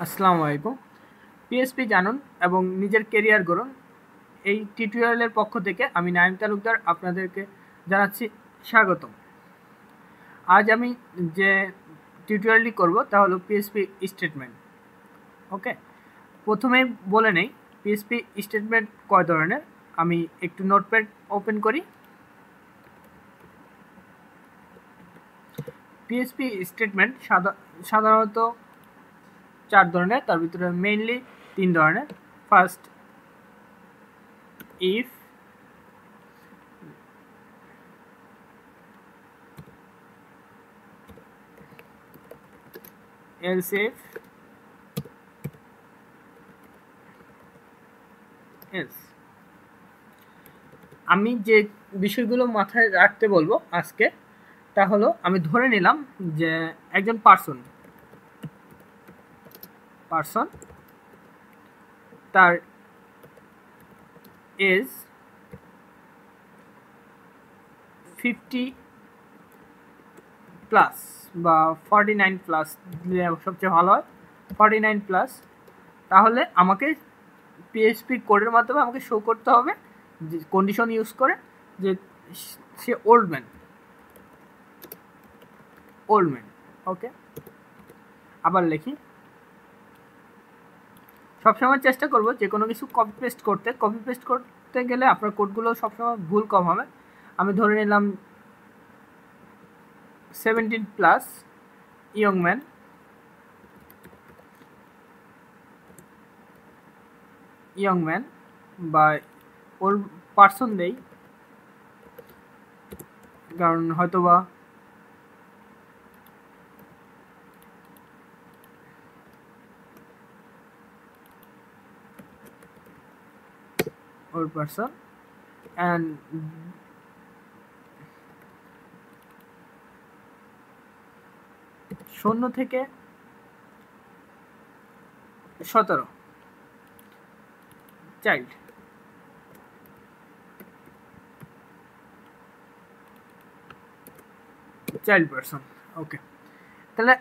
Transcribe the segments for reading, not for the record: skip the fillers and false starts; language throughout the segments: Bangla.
আসসালামু আলাইকুম। পিএসপি জানুন এবং নিজের কেরিয়ার গড়ুন। এই টিউটোরিয়ালের পক্ষ থেকে আমি নাইম তালুকদার আপনাদেরকে জানাচ্ছি স্বাগতম। আজ আমি যে টিউটোরিয়ালটি করব তা হলো পিএসপি স্টেটমেন্ট। ওকে, প্রথমেই বলে নেই পিএসপি স্টেটমেন্ট কয় ধরনের। আমি একটু নোটপ্যাড ওপেন করি। পিএসপি স্টেটমেন্ট সাধারণত 4 ধরনের, তার ভিতরে মেইনলি 3 ধরনের। First, if, else if, else। আমি যে বিষয়গুলো মাথায় রাখতে বলবো আজকে তা হলো, আমি ধরে নিলাম যে একজন পার্সন তার এজ 50 প্লাস বা 49 প্লাস দিলে সবচেয়ে ভালো হয়, 49 প্লাস। তাহলে আমাকে পিএইচপি কোডের মাধ্যমে আমাকে শো করতে হবে যে কন্ডিশন ইউজ করে যে সে ওল্ড ম্যান। ওকে, আবার লিখি। সবসময় চেষ্টা করব যে কোনো কিছু কপি পেস্ট করতে গেলে আপনার কোডগুলো সবসময় ভুল কম হবে। আমি ধরে নিলাম 17 প্লাস ইয়ং ম্যান বা ওল্ড পার্সন দেই, কারণ হয়তোবা old person and 0 থেকে 17 চাইল্ড। পারসন। ওকে, তাহলে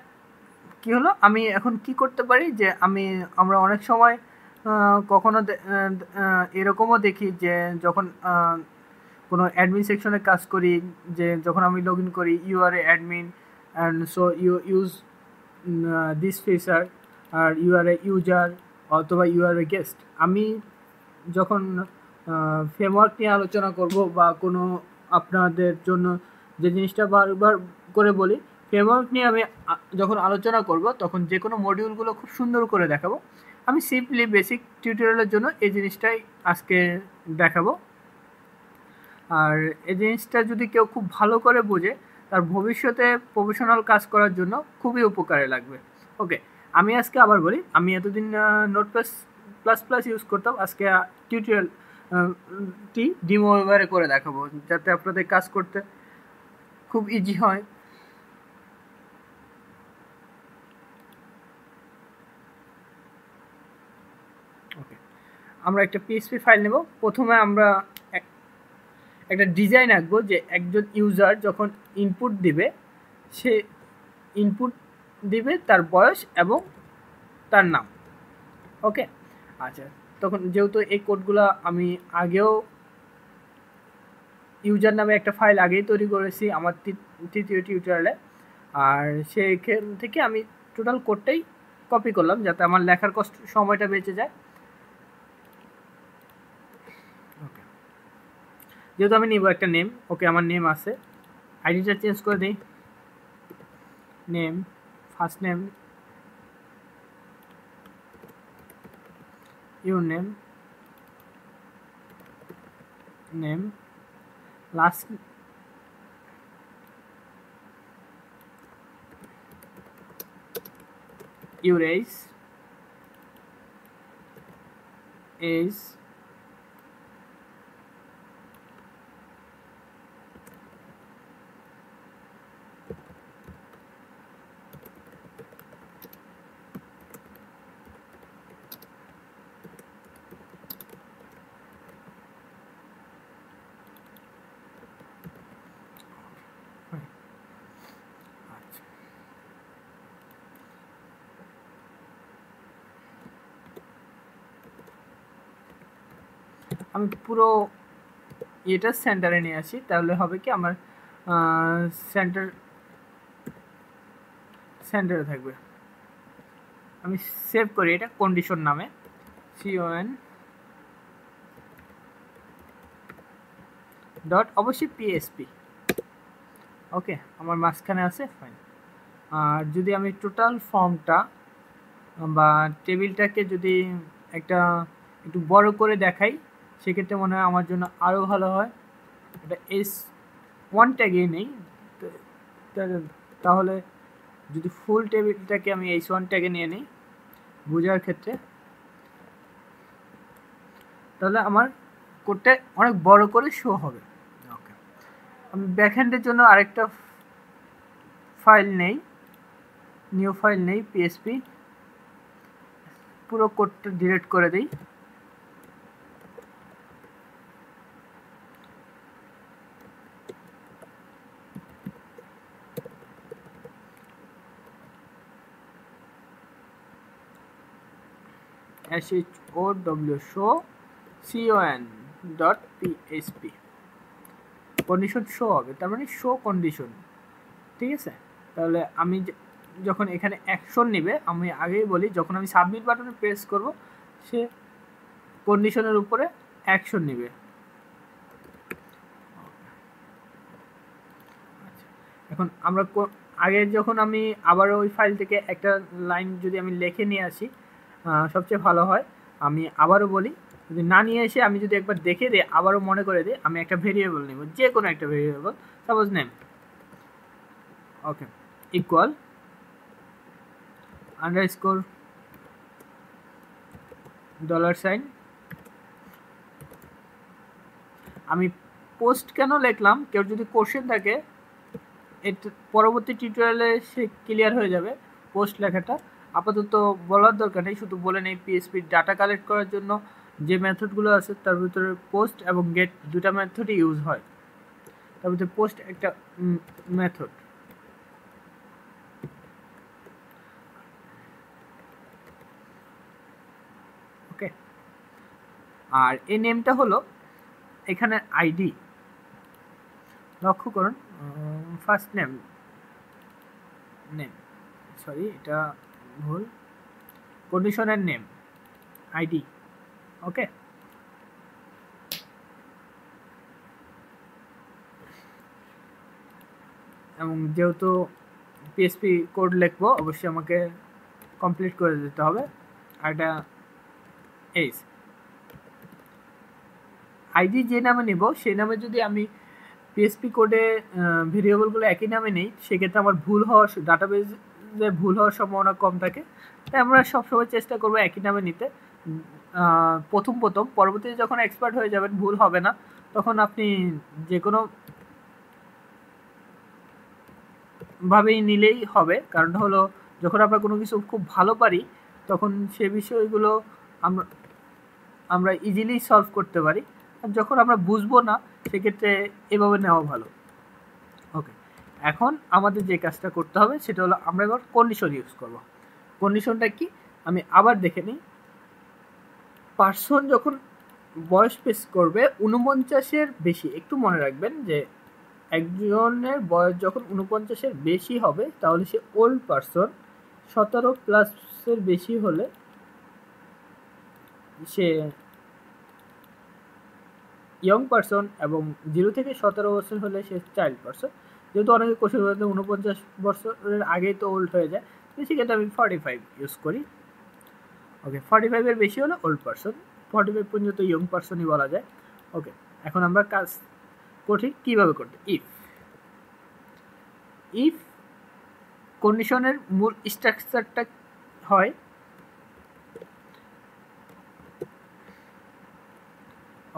কি হলো, আমি এখন কি করতে পারি যে আমরা অনেক সময় কখনো এরকমও দেখি যে যখন কোনো অ্যাডমিন সেকশনে কাজ করি, যে যখন আমি লগ ইন করি, you are a admin and so you use this feature, are you are a user অথবা ইউ আর এ গেস্ট। আমি যখন ফ্রেমওয়ার্ক নিয়ে আলোচনা করব বা কোনো আপনাদের জন্য যে জিনিসটা বারবার করে বলি, ফ্রেমওয়ার্ক নিয়ে আমি যখন আলোচনা করব তখন যে কোনো মডিউলগুলো খুব সুন্দর করে দেখাবো। আমি সিম্পলি বেসিক টিউটোরিয়ালের জন্য এই জিনিসটাই আজকে দেখাবো। আর এই জিনিসটা যদি কেউ খুব ভালো করে বোঝে, তার ভবিষ্যতে প্রফেশনাল কাজ করার জন্য খুবই উপকারে লাগবে। ওকে, আমি আজকে আবার বলি, আমি এতদিন নোটপ্যাড++ ইউজ করতাম। আজকে টিউটোরিয়ালটি ডিমো ওভারে করে দেখাবো যাতে আপনাদের কাজ করতে খুব ইজি হয়। ওকে, আমরা একটা পিএইচপি ফাইল নেব। প্রথমে আমরা একটা ডিজাইন আঁকবো যে একজন ইউজার যখন ইনপুট দিবে, সে ইনপুট দিবে তার বয়স এবং তার নাম। ওকে, আচ্ছা, তখন যেহেতু এই কোডগুলো আমি আগেও ইউজার নামে একটা ফাইল আগেই তৈরি করেছি আমার তৃতীয় টিউটোরিয়ালে, আর সেখান থেকে আমি টোটাল কোডটাই কপি করলাম যাতে আমার লেখার সময়টা বেঁচে যায়। ওকে, যেহেতু আমি নিব একটা নেম। ওকে, আমার নেম আছে, আইডিটা চেঞ্জ করে দিই। Name, first name, your name, last your age, আমি পুরো এটা সেন্টারে নিয়ে আসি, তাহলে হবে কি আমার সেন্টারে থাকবে। আমি সেভ করি এটা কন্ডিশন নামে, con ডট অবশ্যই পিএসপি। ওকে, আমার মাঝখানে আছে, ফাইন। আর যদি আমি টোটাল ফর্মটা বা টেবিলটাকে যদি একটু বড় করে দেখাই, সেক্ষেত্রে মনে হয় আমার জন্য আরও ভালো হয়। এটা S1 ট্যাগে নেই, তাহলে যদি ফুল টেবিলটাকে আমি S1 ট্যাগে নিয়ে নিই বোঝার ক্ষেত্রে, তাহলে আমার কোডটা অনেক বড় করে শো হবে। ওকে, আমি ব্যাকহ্যান্ডের জন্য আরেকটা ফাইল নেই, নিউ ফাইল নেই পিএসপি, পুরো কোডটা ডিলিট করে দিই। show con.php কন্ডিশন শো হবে, তার মানে শো কন্ডিশন। ঠিক আছে, তাহলে আমি যখন এখানে অ্যাকশন নেবে, আমি আগেই বলি যখন আমি সাবমিট বাটনে প্রেস করব সে কন্ডিশনের উপরে অ্যাকশন নেবে। এখন আমরা আগে যখন আমি আবার ওই ফাইল থেকে একটা লাইন যদি আমি লিখে নিয়ে আসি সবচেয়ে ভালো হয়। আমি আবারও বলি, যদি না নিয়ে এসে আমি যদি একবার দেখে দিই, আবারও মনে করে দিই, আমি একটা ভেরিয়েবল নেব, যে কোনো একটা ভেরিয়েবল, সাপোজ নেম। ওকে, ইকুয়াল আন্ডারস্কোর $, আমি পোস্ট কেন লিখলাম, কেউ যদি কোশ্চেন থাকে এটা পরবর্তী টিউটোরিয়ালে সে ক্লিয়ার হয়ে যাবে পোস্ট লেখাটা, আপাতত বলার দরকার নেই, শুধু বলে নেই পিএসপি ডাটা কালেক্ট করার জন্য যে মেথডগুলো আছে তার ভিতরে পোস্ট এবং গেট দুটা মেথডই ইউজ হয়। তার ভিতরে পোস্ট একটা মেথড। ওকে, আর এই নেমটা হলো এখানে আইডি, লক্ষ্য করুন ফার্স্ট নেম, সরি এটা ভুল, কন্ডিশনের নেম আইডি। ওকে, এবং যেহেতু পিএসপি কোড লিখবো অবশ্যই আমাকে কমপ্লিট করে দিতে হবে। আর এটা আইডি যে নামে নেব সেই নামে যদি আমি পিএসপি কোডে ভেরিয়েবলগুলো একই নামে নেই, সেক্ষেত্রে আমার ডাটাবেজে ভুল হওয়ার সম্ভাবনা কম থাকে। তাই আমরা সবসময় চেষ্টা করবো একই নামে নিতে প্রথম। পরবর্তীতে যখন এক্সপার্ট হয়ে যাবেন ভুল হবে না, তখন আপনি যে কোনো ভাবেই নিলেই হবে। কারণটা হলো যখন আমরা কোনো কিছু খুব ভালো পারি তখন সে বিষয়গুলো আমরা ইজিলি সলভ করতে পারি, আর যখন আমরা বুঝবো না সেক্ষেত্রে এভাবে নেওয়া ভালো। ওকে, এখন আমাদের যে কাজটা করতে হবে সেটা হলো আমরা এবার কন্ডিশন ইউজ করব। কন্ডিশনটা কি আমি আবার দেখে নিই। পার্সন যখন বয়স প্রেস করবে 49-এর বেশি, একটু মনে রাখবেন যে একজনের বয়স যখন 49-এর বেশি হবে তাহলে সে ওল্ড পার্সন, 17+ বেশি হলে সে ইয়ং পার্সন, এবং 0 থেকে 17 বছর হলে সে চাইল্ড পার্সন। যেহেতু অনেকে কোশ্চেন করতে 49 বছরের আগেই তো ওল্ড হয়ে যায়, সেক্ষেত্রে আমি 45 ইউজ করি। ওকে, 45-এর বেশি হলে ওল্ড পার্সন, 45 পর্যন্ত ইয়ং পার্সনই বলা যায়। ওকে, এখন আমরা কাজ করি কীভাবে করতে। ইফ কন্ডিশনের মূল স্ট্রাকচারটা হয়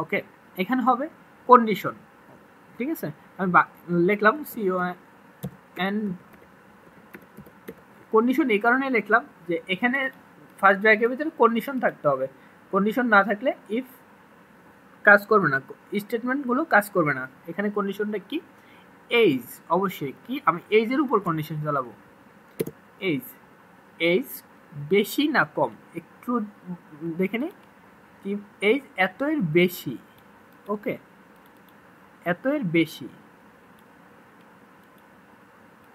ওকে, এখানে হবে কন্ডিশন। ঠিক আছে, আমি লিখলাম con কন্ডিশন এই কারণে লিখলাম যে এখানে ফার্স্ট ব্র্যাকেটের ভিতরে কন্ডিশন থাকতে হবে। কন্ডিশন না থাকলে ইফ কাজ করবে না, স্টেটমেন্টগুলো কাজ করবে না। এখানে কন্ডিশনটা কি, এজ, অবশ্যই কি আমি এজের উপর কন্ডিশন চালাবো। এজ বেশি না কম একটু দেখে নিই। এইজ এত এর বেশি, ওকে, এত এর বেশি,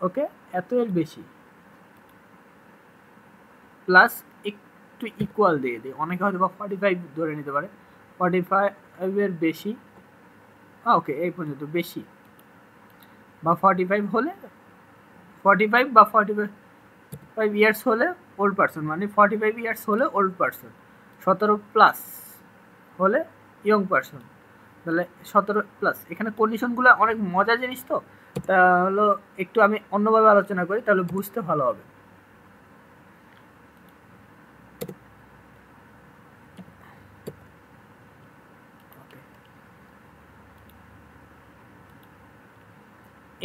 ওকে, এত এর বেশি প্লাস একটু ইকুয়াল দিয়ে দিই, অনেকে হয়তো বা 45 ধরে নিতে পারে, 45 এর বেশি, ওকে, এই পর্যন্ত বেশি বা 45 হলে, 45 বা 45 ইয়ার্স হলে ওল্ড পারসন, মানে 45 ইয়ার্স হলে ওল্ড পারসন, 17 প্লাস হলে ইয়ং পারসন, তাহলে 17 প্লাস। এখানে কন্ডিশনগুলো অনেক মজার জিনিস, তো তা হলো একটু আমি অন্যভাবে আলোচনা করি, তাহলে বুঝতে ভালো হবে।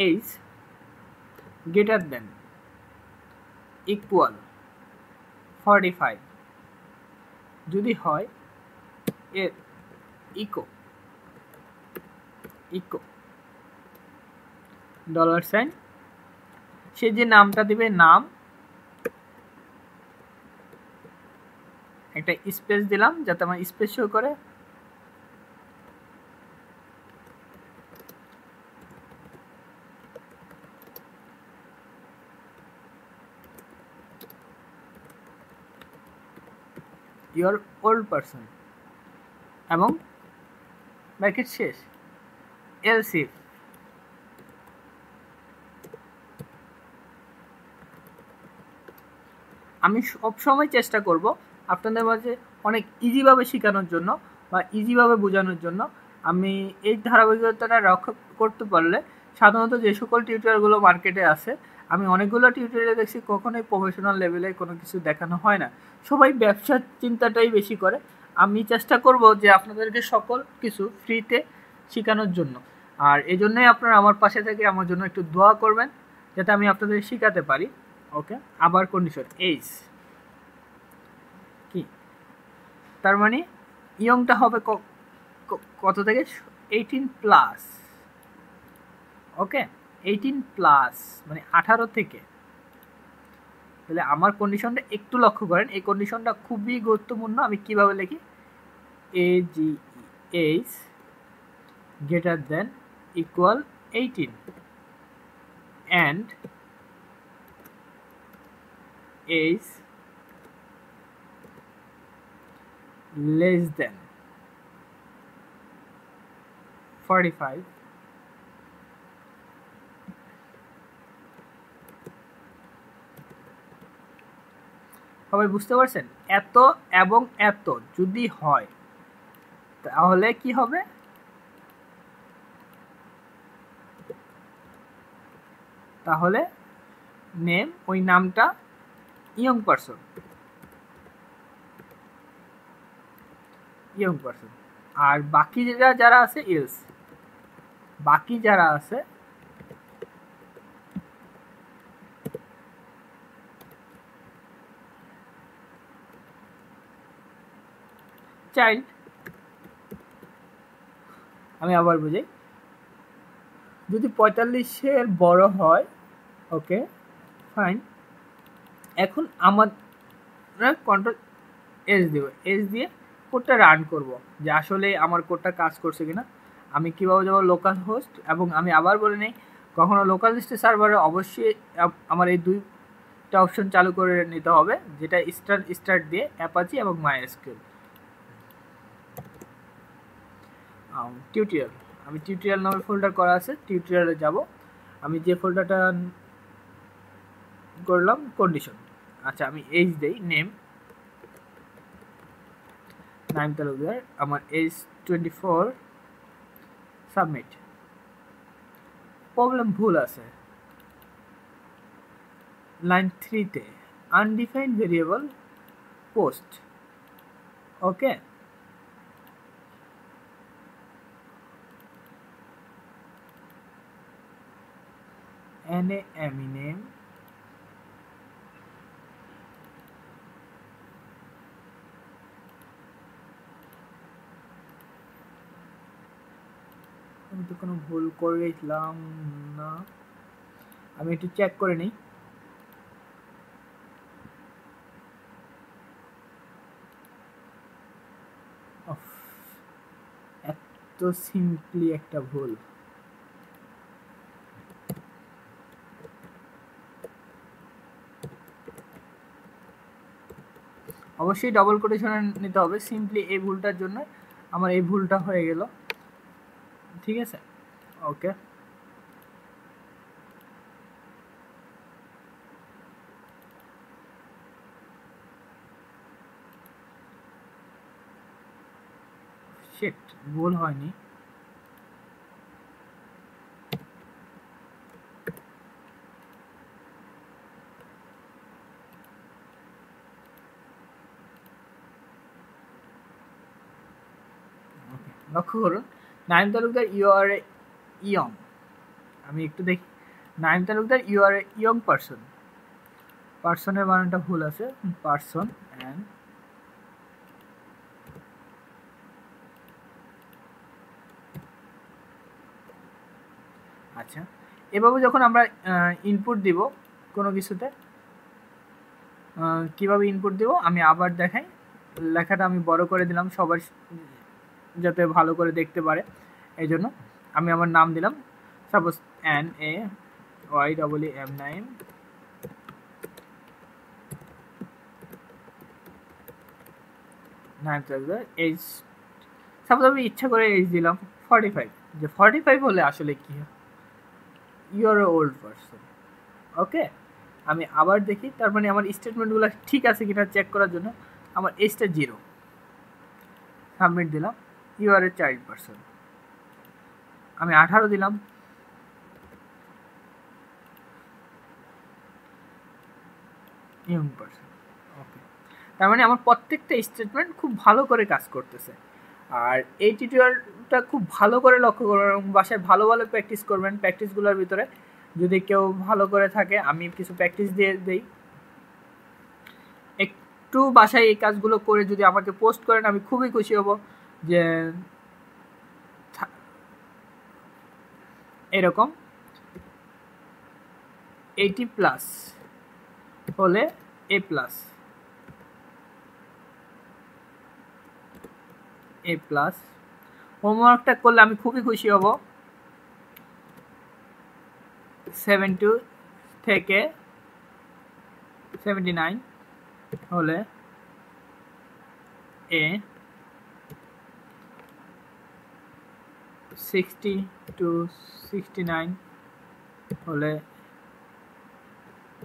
এইজ গ্রেটার দেন ইকুয়াল 45 যদি হয়, এর ইকো ডলার সাইন, সে যে নামটা দিবে, নাম একটা স্পেস দিলাম যাতে আমার স্পেস শো করে, ইউর ওল্ড পারসন, এবং ব্র্যাকেট শেষ, এলস ইফ আমি সবসময় চেষ্টা করব আপনাদের মাঝে অনেক ইজিভাবে শেখানোর জন্য বা ইজিভাবে বোঝানোর জন্য। আমি এই ধারাবাহিকতাটা রক্ষা করতে পারলে, সাধারণত যে সকল টিউটোরিয়ালগুলো মার্কেটে আছে, আমি অনেকগুলো টিউটোরিয়াল দেখছি কখনোই প্রফেশনাল লেভেলে কোনো কিছু দেখানো হয় না, সবাই ব্যবসার চিন্তাটাই বেশি করে। আমি চেষ্টা করব যে আপনাদেরকে সকল কিছু ফ্রিতে শেখানোর জন্য, আর এই জন্যই আপনারা আমার পাশে থেকে আমার জন্য একটু দোয়া করবেন যাতে আমি আপনাদের শেখাতে পারি। ওকে, আবার কন্ডিশন এইজ কি, তার মানে ইয়ংটা হবে কত থেকে, 18 প্লাস, ওকে, 18 প্লাস মানে 18 থেকে। তাহলে আমার কন্ডিশনটা একটু লক্ষ্য করেন, এই কন্ডিশনটা খুবই গুরুত্বপূর্ণ। আমি কিভাবে লিখি, age greater than equal 18 and age less than 45 সবাই বুঝতে পারছেন? এত এবং এত যদি হয় তাহলে কি হবে, তাহলে নেম, ওই নামটা ইয়ং পারসন, আর বাকি যারা আছে এলস, বাকি যারা আছে চাইল্ড। আমি আবার বুঝাই, যদি 45-এর বড় হয়, ওকে ফাইন, এখন আমরা কন্ট্রোল এস দেব, এস দিয়ে কোডটা রান করব যে আসলে আমার কোডটা কাজ করছে কিনা। আমি কীভাবে যাবো, লোকাল হোস্ট, এবং আমি আবার বলে নিই কখনো লোকাল হোস্টের সার্ভারে অবশ্যই আমার এই দুইটা অপশন চালু করে নিতে হবে, যেটা স্টার্ট দিয়ে অ্যাপাচি এবং মাইএসকিউএল। টিউটোরিয়াল, আমি টিউটোরিয়াল নামে ফোল্ডার করা আছে, টিউটোরিয়ালে যাব। আমি যে ফোল্ডারটা করলাম কন্ডিশন, আচ্ছা আমি এইজ দেই, নেম নাইম তালুকদার, আমার এজ 24, সাবমিট। প্রবলেম ভুল আছে লাইন 3-তে, আনডিফাইন্ড ভেরিয়েবল পোস্ট, ওকে, NAME name, আমি তো কোনো ভুল করেছিলাম না, আমি একটু চেক করে নিই। অফ, এত সিম্পলি একটা ভুল। অবশ্যই ডবল কোটেশনে নিতে হবে, সিম্পলি এই ভুলটার জন্য আমার এই ভুলটা হয়ে গেল। ঠিক আছে, ওকে। শিট, ভুল হয়নি। লক্ষ্য করুন, Naim Talukdar you are a young, আমি একটু দেখি, Naim Talukdar you are a young person, পারসনের বানানটা ভুল আছে, পারসন অ্যান্ড আচ্ছা, এভাবে যখন আমরা ইনপুট দিব কোনো কিছুতে, কিভাবে ইনপুট দিব আমি আবার দেখাই। লেখাটা আমি বড় করে দিলাম সবার যাতে ভালো করে দেখতে পারে, এই জন্য আমি আমার নাম দিলাম suppose NAYEM Naim, age suppose আমি ইচ্ছা করে এইজ দিলাম 45, যে 45 হলে আসলে কি হয়, you are a old person. Okay, আমি আবার দেখি, তার মানে আমার স্টেটমেন্টগুলো ঠিক আছে কিনা চেক করার জন্য আমার এজটা 0, সাবমিট দিলাম, you are a child person, আমি 18 দিলাম, ইয়ং পারসন। ওকে, তার মানে আমার প্রত্যেকটা স্টেটমেন্ট খুব ভালো করে কাজ করতেছে। আর এই টিউটোরিয়ালটা খুব ভালো করে লক্ষ্য করবেন এবং বাসায় ভালো ভালো প্র্যাকটিস করবেন। প্র্যাকটিসগুলোর ভিতরে যদি কেউ ভালো করে থাকে, আমি কিছু প্র্যাকটিস দিয়ে দিই, একটু বাসায় এই কাজগুলো করে যদি আমাকে পোস্ট করেন আমি খুবই খুশি হব। যে এরকম 80+ হলে A+, হোমওয়ার্কটা করলে আমি খুবই খুশি হব। 70 থেকে 79 হলে A, 60 to 69 হলে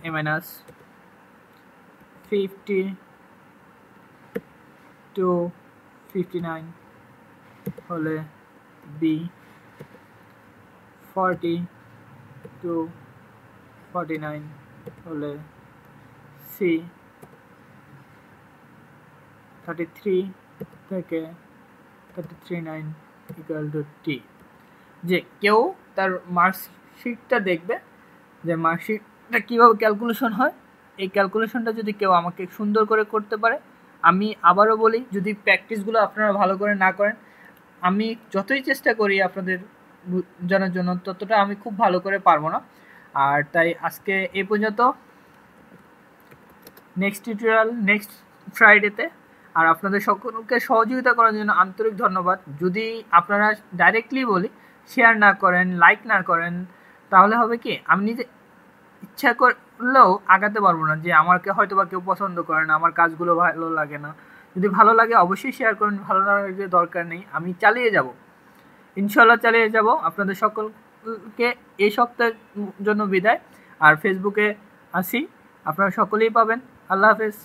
A-, 50 to 59 হলে B, 40 to 49 হলে C, 33 থেকে 39 ইকুয়াল টু T। যে কেউ তার মার্কশিটটা দেখবে যে মার্কশিটটা কীভাবে ক্যালকুলেশন হয়, এই ক্যালকুলেশনটা যদি কেউ আমাকে সুন্দর করে করতে পারে, আমি আবারও বলি, যদি প্র্যাকটিসগুলো আপনারা ভালো করে না করেন, আমি যতই চেষ্টা করি আপনাদের জানার জন্য, ততটা আমি খুব ভালো করে পারবো না। আর তাই আজকে এই পর্যন্ত, নেক্সট টিউটোরিয়াল নেক্সট ফ্রাইডেতে। আর আপনাদের সকলকে সহযোগিতা করার জন্য আন্তরিক ধন্যবাদ। যদি আপনারা ডাইরেক্টলি বলি শেয়ার না করেন, লাইক না করেন, তাহলে হবে কি, আমি নিজে ইচ্ছা করলেও আগাতে পারবো না। যে আমাকে হয়তো বা কেউ পছন্দ করে না, আমার কাজগুলো ভালো লাগে না। যদি ভালো লাগে অবশ্যই শেয়ার করেন, ভালো লাগার দরকার নেই, আমি চালিয়ে যাব, ইনশাল্লাহ চালিয়ে যাব। আপনাদের সকলকে এই সপ্তাহের জন্য বিদায়। আর ফেসবুকে আসি, আপনারা সকলেই পাবেন। আল্লাহ হাফেজ।